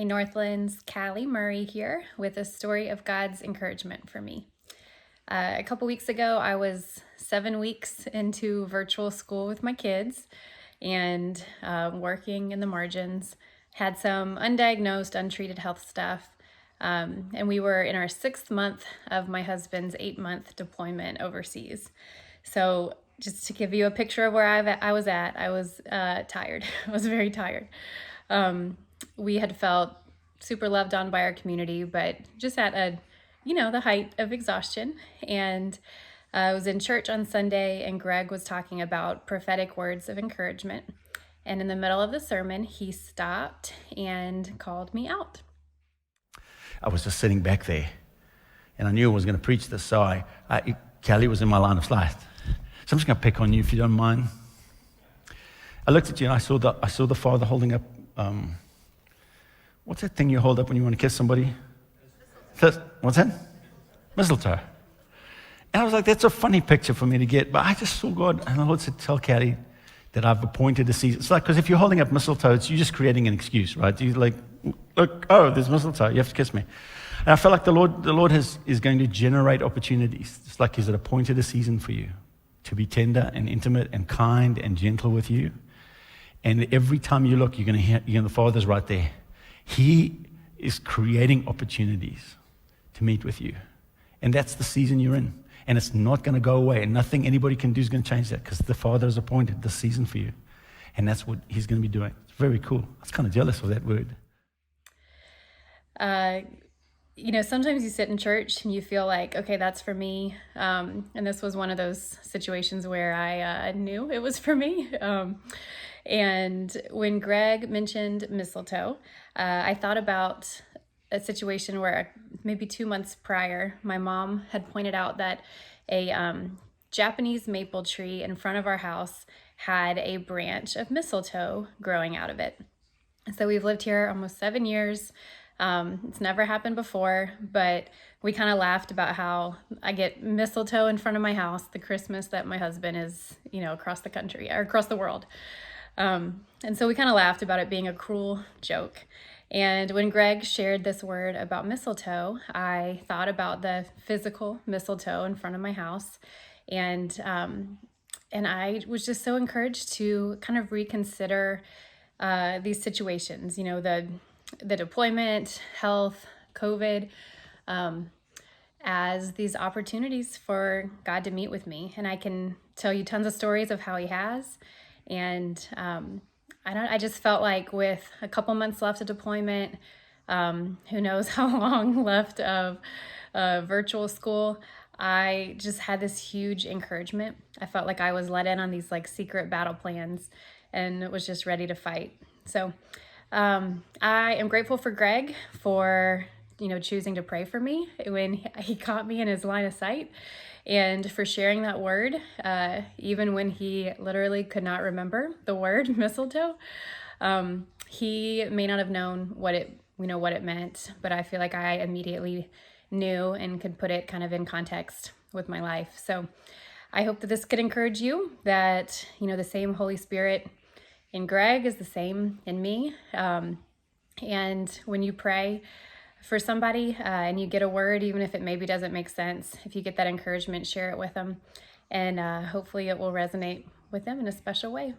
Hey Northlands, Callie Murray here with a story of God's encouragement for me. A couple weeks ago, I was 7 weeks into virtual school with my kids and working in the margins, had some undiagnosed, untreated health stuff, and we were in our 6th month of my husband's 8-month deployment overseas. So just to give you a picture of where I was at, I was tired. I was very tired. We had felt super loved on by our community, but just at the height of exhaustion. And I was in church on Sunday, and Greg was talking about prophetic words of encouragement. And in the middle of the sermon, he stopped and called me out. I was just sitting back there, and I knew I was going to preach this, so Callie was in my line of sight. So I'm just going to pick on you if you don't mind. I looked at you and I saw the Father holding up. What's that thing you hold up when you want to kiss somebody? What's that? Mistletoe. And I was like, that's a funny picture for me to get. But I just saw God, and the Lord said, tell Callie that I've appointed a season. It's like, because if you're holding up mistletoe, you're just creating an excuse, right? You're like, look, oh, there's mistletoe, you have to kiss me. And I felt like the Lord is going to generate opportunities. It's like He's appointed a season for you to be tender and intimate and kind and gentle with you. And every time you look, you're going to hear, the Father's right there. He is creating opportunities to meet with you. And that's the season you're in. And it's not going to go away. And nothing anybody can do is going to change that, because the Father has appointed this season for you. And that's what He's going to be doing. It's very cool. I was kind of jealous of that word. Sometimes you sit in church and you feel like, okay, that's for me. And this was one of those situations where I knew it was for me. And when Greg mentioned mistletoe, I thought about a situation where maybe 2 months prior, my mom had pointed out that a Japanese maple tree in front of our house had a branch of mistletoe growing out of it. So we've lived here almost 7 years. It's never happened before, but we kind of laughed about how I get mistletoe in front of my house the Christmas that my husband is, across the country or across the world. And so we kind of laughed about it being a cruel joke. And when Greg shared this word about mistletoe, I thought about the physical mistletoe in front of my house. And I was just so encouraged to kind of reconsider these situations, the deployment, health, COVID, as these opportunities for God to meet with me. And I can tell you tons of stories of how He has. And I just felt like with a couple months left of deployment, who knows how long left of virtual school, I just had this huge encouragement. I felt like I was let in on these secret battle plans and was just ready to fight. So I am grateful for Greg for choosing to pray for me when he caught me in his line of sight, and for sharing that word, even when he literally could not remember the word mistletoe. He may not have known what it meant, but I feel like I immediately knew and could put it kind of in context with my life. So I hope that this could encourage you, that the same Holy Spirit in Greg is the same in me. And when you pray for somebody and you get a word, even if it maybe doesn't make sense, if you get that encouragement, share it with them, and hopefully it will resonate with them in a special way.